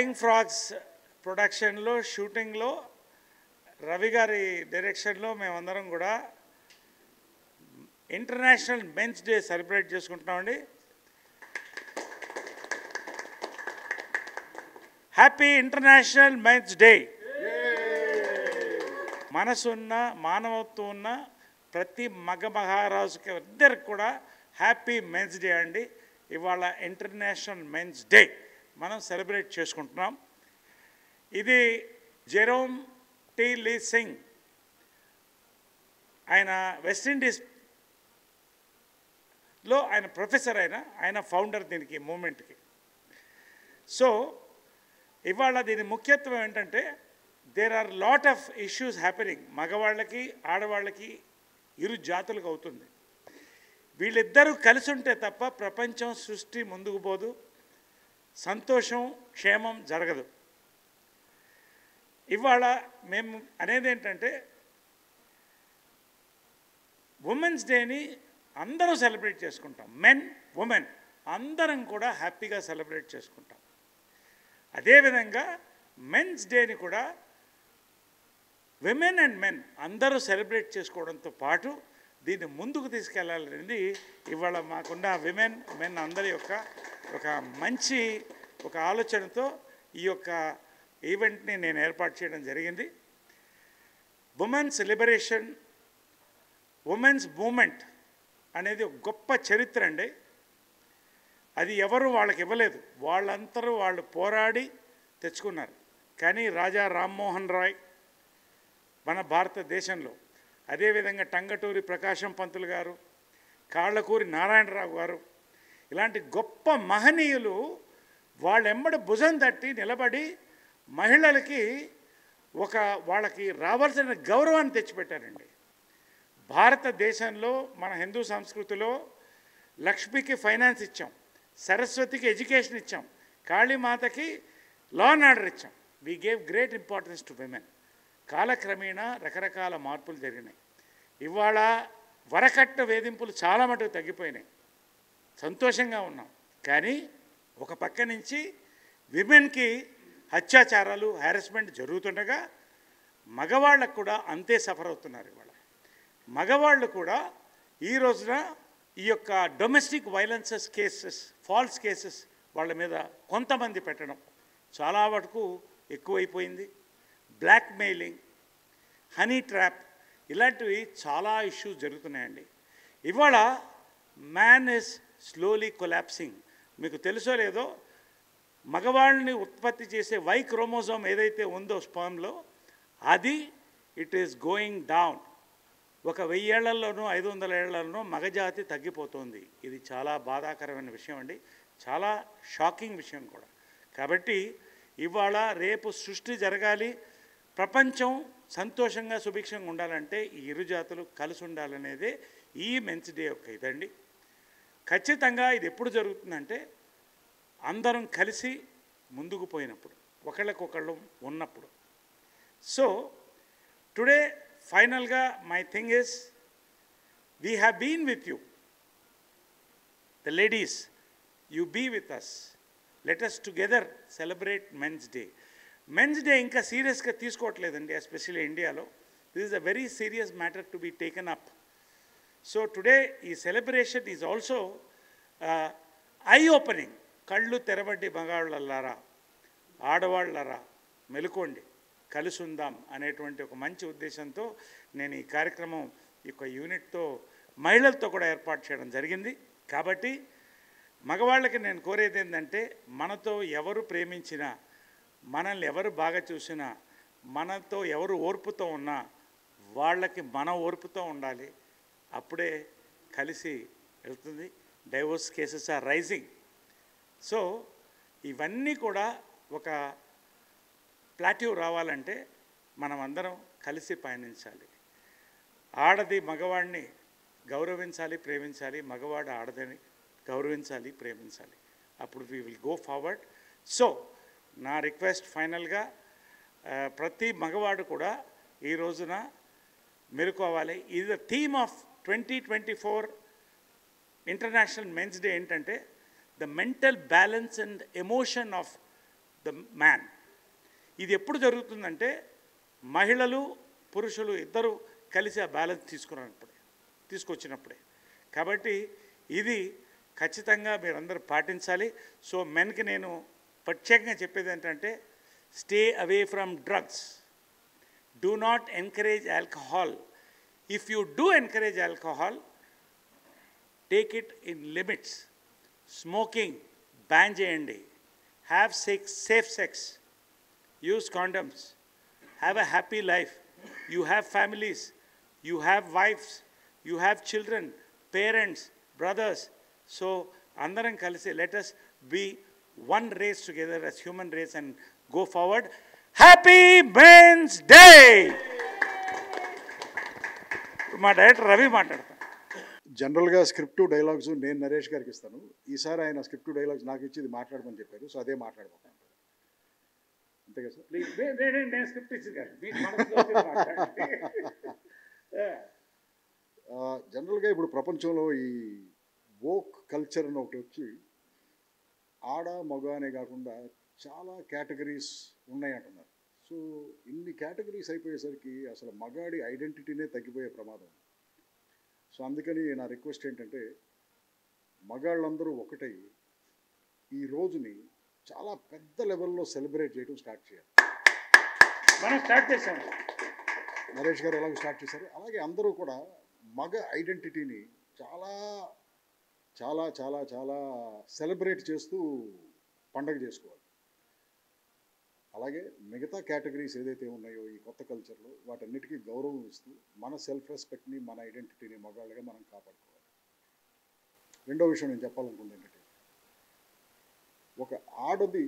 Flying frogs ప్రొడక్షన్లో షూటింగ్లో రవి గారి డైరెక్షన్లో మేమందరం కూడా ఇంటర్నేషనల్ మెన్స్ డే సెలబ్రేట్ చేసుకుంటున్నామండి. Happy international men's day. మనసున్న మానవత్వం ఉన్న ప్రతి మహారాజుకి ఇద్దరికి కూడా హ్యాపీ మెన్స్ డే అండి. ఇవాళ ఇంటర్నేషనల్ మెన్స్ డే మనం సెలబ్రేట్ చేసుకుంటున్నాం. ఇది జెరోమ్ టీ లీ సింగ్, ఆయన వెస్టిండీస్లో ఆయన ప్రొఫెసర్, ఆయన ఫౌండర్ దీనికి మూమెంట్కి. సో ఇవాళ దీని ముఖ్యత్వం ఏంటంటే there are lot of issues happening. మగవాళ్ళకి ఆడవాళ్ళకి ఇరు జాతులకు అవుతుంది. వీళ్ళిద్దరూ కలిసి ఉంటే తప్ప ప్రపంచం సృష్టి ముందుకు పోదు, సంతోషం క్షేమం జరగదు. ఇవాళ మేము అనేది ఏంటంటే ఉమెన్స్ డేని అందరూ సెలబ్రేట్ చేసుకుంటాం. మెన్ ఉమెన్ అందరం కూడా హ్యాపీగా సెలబ్రేట్ చేసుకుంటాం. అదేవిధంగా మెన్స్ డేని కూడా విమెన్ అండ్ మెన్ అందరూ సెలబ్రేట్ చేసుకోవడంతో పాటు దీన్ని ముందుకు తీసుకెళ్లాలనేది ఇవాళ మాకున్న విమెన్ మెన్ అందరి యొక్క ఒక మంచి ఒక ఆలోచనతో ఈ యొక్క ఈవెంట్ని నేను ఏర్పాటు చేయడం జరిగింది. ఉమెన్స్ లిబరేషన్, ఉమెన్స్ మూమెంట్ అనేది ఒక గొప్ప చరిత్ర అండి. అది ఎవరు వాళ్ళకి ఇవ్వలేదు, వాళ్ళందరూ వాళ్ళు పోరాడి తెచ్చుకున్నారు. కానీ రాజా రామ్మోహన్ రాయ్ మన భారతదేశంలో, అదేవిధంగా టంగటూరి ప్రకాశం పంతులు గారు, కాళ్ళకూరి నారాయణరావు గారు, ఇలాంటి గొప్ప మహనీయులు వాళ్ళెంబడి భుజం తట్టి నిలబడి మహిళలకి వాళ్ళకి రావాల్సిన గౌరవాన్ని తెచ్చిపెట్టారండి. భారతదేశంలో మన హిందూ సంస్కృతిలో లక్ష్మికి ఫైనాన్స్ ఇచ్చాం, సరస్వతికి ఎడ్యుకేషన్ ఇచ్చాం, కాళీమాతకి లా అండ్ ఆర్డర్ ఇచ్చాం. We gave great importance to women. కాలక్రమేణా రకరకాల మార్పులు జరిగినాయి. ఇవాళ వరకట్న వేధింపులు చాలా మటుకు తగ్గిపోయినాయి, సంతోషంగా ఉన్నాం. కానీ ఒక పక్క నుంచి విమెన్కి అత్యాచారాలు హ్యారెస్మెంట్ జరుగుతుండగా మగవాళ్ళకు కూడా అంతే సఫర్ అవుతున్నారు. ఇవాళ మగవాళ్ళు కూడా ఈ రోజున ఈ యొక్క domestic violences cases, false cases వాళ్ళ మీద కొంతమంది పెట్టడం చాలా వరకు ఎక్కువైపోయింది. బ్లాక్మెయిలింగ్, హనీ ట్రాప్, ఇలాంటివి చాలా ఇష్యూస్ జరుగుతున్నాయండి. ఇవాళ మ్యాన్ ఈజ్ స్లోలీ కొలాప్సింగ్. మీకు తెలుసో లేదో, మగవాళ్ళని ఉత్పత్తి చేసే వై క్రోమోజోమ్ ఏదైతే ఉందో స్పర్మ్లో, అది ఇట్ ఈస్ గోయింగ్ డౌన్. ఒక 1000 ఏళ్లలోనూ 500 ఏళ్లలోనూ మగజాతి తగ్గిపోతుంది. ఇది చాలా బాధాకరమైన విషయం అండి, చాలా షాకింగ్ విషయం కూడా. కాబట్టి ఇవాళ రేపు సృష్టి జరగాలి, ప్రపంచం సంతోషంగా సుభిక్షంగా ఉండాలంటే ఈ ఇరు జాతులు కలిసి ఉండాలనేదే ఈ మెన్స్ డే యొక్క ఇదండి. ఖచ్చితంగా ఇది ఎప్పుడు జరుగుతుందంటే అందరం కలిసి ముందుకు పోయినప్పుడు, ఒకళ్ళకొకళ్ళు ఉన్నప్పుడు. సో టుడే ఫైనల్గా my thing is, we have been with you, the ladies, you be with us, let us together celebrate men's day. Men's day ఇంకా సీరియస్గా తీసుకోవట్లేదండి, ఎస్పెషల్లీ ఇండియాలో. This is a very serious matter to be taken up. So today ఈ celebration is also eye opening. కళ్ళు తెరవండి మగవాళ్ళలారా, ఆడవాళ్ళరా, మెలుకోండి, కలిసి ఉందాం అనేటువంటి ఒక మంచి ఉద్దేశంతో నేను ఈ కార్యక్రమం యొక్క యూనిట్తో మహిళలతో కూడా ఏర్పాటు చేయడం జరిగింది. కాబట్టి మగవాళ్ళకి నేను కోరేది ఏంటంటే, మనతో ఎవరు ప్రేమించినా, మనల్ని ఎవరు బాగా చూసినా, మనతో ఎవరు ఓర్పుతో ఉన్నా వాళ్ళకి మన ఓర్పుతో ఉండాలి. అప్పుడే కలిసి వెళ్తుంది. Divorce cases are rising. So ఇవన్నీ కూడా ఒక ప్లాట్యూ రావాలంటే మనం అందరం కలిసి పయనించాలి. ఆడది మగవాడిని గౌరవించాలి, ప్రేమించాలి, మగవాడు ఆడదని గౌరవించాలి, ప్రేమించాలి. అప్పుడు we will go forward. So నా రిక్వెస్ట్ ఫైనల్గా, ప్రతి మగవాడు కూడా ఈ రోజున మెలుకోవాలి. ఇది the theme of 2024 international men's day. ఏంటంటే the mental balance and emotion of the man. ఇది ఎప్పుడు జరుగుతుందంటే మహిళలు పురుషులు ఇద్దరు కలిసి ఆ బ్యాలెన్స్ తీసుకొచ్చినప్పుడే. కాబట్టి ఇది ఖచ్చితంగా మీరందరూ పాటించాలి. సో మెన్కి నేను ప్రత్యేకంగా చెప్పేది ఏంటంటే, stay away from drugs, do not encourage alcohol. If you do encourage alcohol, take it in limits. Smoking ban చేయండి. Have safe sex, use condoms, have a happy life. You have families, you have wives, you have children, parents, brothers. So అందరం కలిసి let us be one race together as human race and go forward. Happy Men's Day. మా director Ravi మాట్లాడతాను. జనరల్గా script dialogues నేను నరేష్ గారికి ఇస్తాను. ఈసారి ఆయన స్క్రిప్ట్ డైలాగ్స్ నాకు ఇచ్చి ఇది మాట్లాడమని చెప్పారు. సో అదే మాట్లాడబోతాను. అంతే కదా సార్? నేను స్క్రిప్ట్ ఇచ్చింది కాదు. జనరల్గా ఇప్పుడు ప్రపంచంలో ఈ వోక్ కల్చర్ అని ఒకటి వచ్చి ఆడ మగ అనే కాకుండా చాలా కేటగిరీస్ ఉన్నాయి అంటున్నారు. సో ఇన్ని కేటగిరీస్ అయిపోయేసరికి అసలు మగాడి ఐడెంటిటీనే తగ్గిపోయే ప్రమాదం. సో అందుకని నా రిక్వెస్ట్ ఏంటంటే, మగాళ్ళందరూ ఒకటై ఈ రోజుని చాలా పెద్ద లెవెల్లో సెలబ్రేట్ చేయడం స్టార్ట్ చేయాలి. మనం స్టార్ట్ చేశాము. నరేష్ గారు ఎలాగో స్టార్ట్ చేశారు, అలాగే అందరూ కూడా మగ ఐడెంటిటీని చాలా చాలా చాలా చాలా సెలబ్రేట్ చేస్తూ పండగ చేసుకోవాలి. అలాగే మిగతా కేటగిరీస్ ఏదైతే ఉన్నాయో ఈ కొత్త కల్చర్లో వాటన్నిటికీ గౌరవం ఇస్తూ మన సెల్ఫ్ రెస్పెక్ట్ని, మన ఐడెంటిటీని మగాళ్ళగా మనం కాపాడుకోవాలి. రెండో విషయం నేను చెప్పాలనుకుంది ఏంటంటే, ఒక ఆడది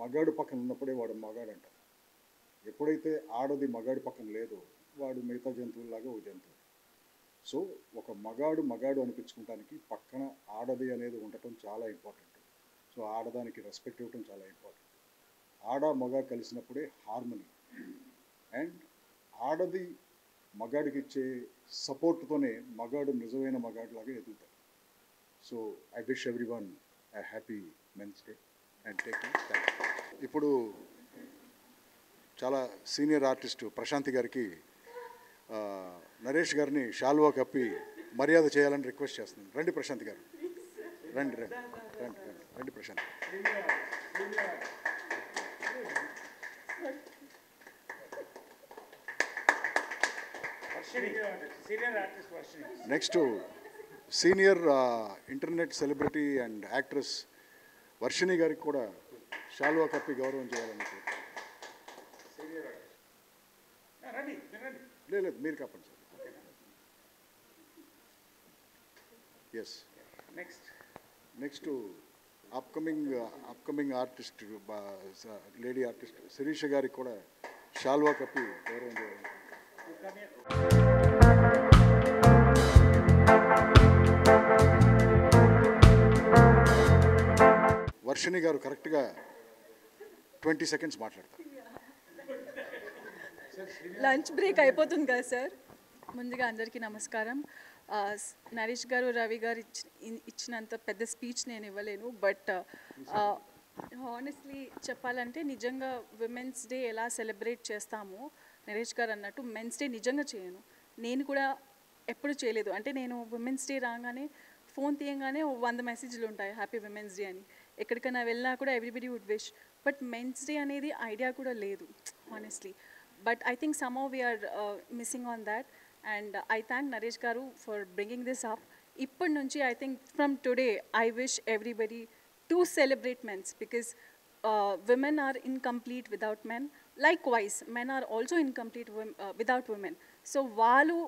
మగాడు పక్కన ఉన్నప్పుడే వాడు మగాడు అంటారు. ఎప్పుడైతే ఆడది మగాడి పక్కన లేదో వాడు మిగతా జంతువులాగా ఒక జంతువు. సో ఒక మగాడు అనిపించుకోవడానికి పక్కన ఆడది అనేది ఉండటం చాలా ఇంపార్టెంట్. సో ఆడదానికి రెస్పెక్ట్ ఇవ్వటం చాలా ఇంపార్టెంట్. ఆడ మగ కలిసినప్పుడే హార్మనీ. అండ్ ఆడది మగాడికి ఇచ్చే సపోర్ట్తోనే మగాడు నిజమైన మగాడిలాగా ఎదుగుతాడు. So I wish everyone a happy men's day and take care. ఇప్పుడు చాలా సీనియర్ ఆర్టిస్టు ప్రశాంతి గారికి నరేష్ గారిని షాల్వా కప్పి మర్యాద చేయాలని రిక్వెస్ట్ చేస్తున్నాను. రండి ప్రశాంత్ గారు, రండి రండి రండి రండి రండి Prashanth. Next senior internet celebrity and actress Varshini గారికి కూడా షాల్వా కప్పి గౌరవం చేయాలని. లేదు మీరు కప్పండి sir. Yes, next upcoming artist lady artist Sirisha గారికి కూడా షాల్వా కప్పి గౌరవం చేయాలి. వర్షిణి గారు కరెక్ట్గా 20 seconds మాట్లాడతారు. లంచ్ బ్రేక్ అయిపోతుంది కదా సార్. ముందుగా అందరికీ నమస్కారం. నరేష్ గారు, రవి గారు ఇచ్చినంత పెద్ద స్పీచ్ నేను ఇవ్వలేను. బట్ హానెస్ట్లీ చెప్పాలంటే నిజంగా విమెన్స్ డే ఎలా సెలబ్రేట్ చేస్తామో నరేష్ గారు అన్నట్టు మెన్స్ డే నిజంగా చేయను. నేను కూడా ఎప్పుడు చేయలేదు. అంటే నేను విమెన్స్ డే రాగానే ఫోన్ తీయగానే 100 మెసేజ్లు ఉంటాయి హ్యాపీ విమెన్స్ డే అని. ఎక్కడికైనా వెళ్ళినా కూడా everybody would wish. But men's day అనేది ఐడియా కూడా లేదు honestly. But I think somehow we are missing on that, and I thank Naresh Garu for bringing this up. Ippadi nunchi I think from today I wish everybody to celebrate men's, because women are incomplete without men. Likewise, men are also incomplete without women. So వాళ్ళు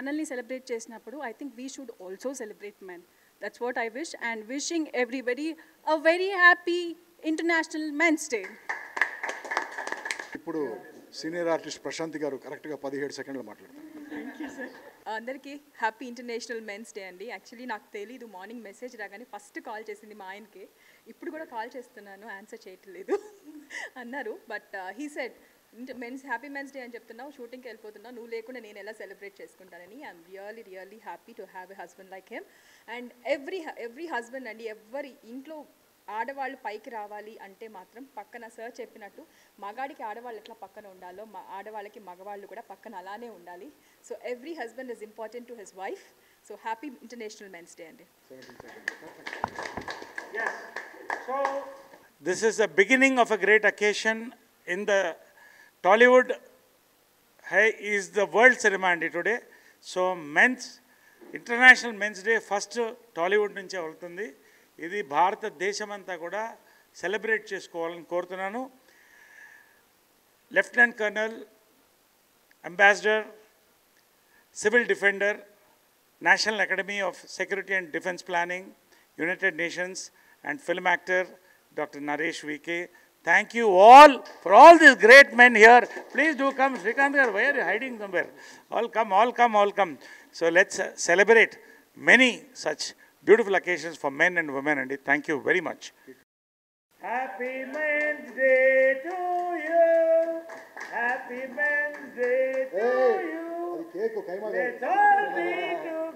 మనల్ని celebrate చేసినప్పుడు I think we should also celebrate men. That's what I wish, and wishing everybody a very happy International Men's Day. ఇప్పుడు senior artist Prashanti గారు కరెక్ట్గా 17 seconds మాట్లాడతారు. Thank you sir. అందరికీ happy international men's day అండి. Actually నాకు తెలీదు, morning message రాగానే first call చేసింది మా ఆయనకే. ఇప్పుడు కూడా కాల్ చేస్తున్నాను, ఆన్సర్ చేయట్లేదు అన్నారు. But he said men's happy men's day అని చెప్తున్నావు, షూటింగ్కి వెళ్ళిపోతున్నావు, నువ్వు లేకుండా నేను ఎలా సెలబ్రేట్ చేసుకుంటానని. I'm really happy to have a husband like him. And every husband అండి, ఎవరి ఇంట్లో ఆడవాళ్ళు పైకి రావాలి అంటే మాత్రం పక్కన సార్ చెప్పినట్టు మగాడికి ఆడవాళ్ళు ఎట్లా పక్కన ఉండాలో ఆడవాళ్ళకి మగవాళ్ళు కూడా పక్కన అలానే ఉండాలి. So every husband is important to his wife. So happy international men's day అండి. Yes. So, this is the beginning of a great occasion in the Tollywood. Is the world ceremony today. So, International Men's Day first Tollywood నుంచే వెళ్తుంది. ఇది భారతదేశమంతా కూడా celebrate చేసుకోవాలని కోరుతున్నాను. Lieutenant colonel, ambassador, civil defender, National Academy of Security and Defense Planning, United Nations, and film actor Dr. Naresh VK. Thank you all for all these great men here. Please do come. Srikanth garu, why are you hiding somewhere? All come, all come, all come. So let's celebrate many such beautiful occasions for men and women. And thank you very much. Happy Men's Day to you. Happy Men's Day to you. Let's all be together.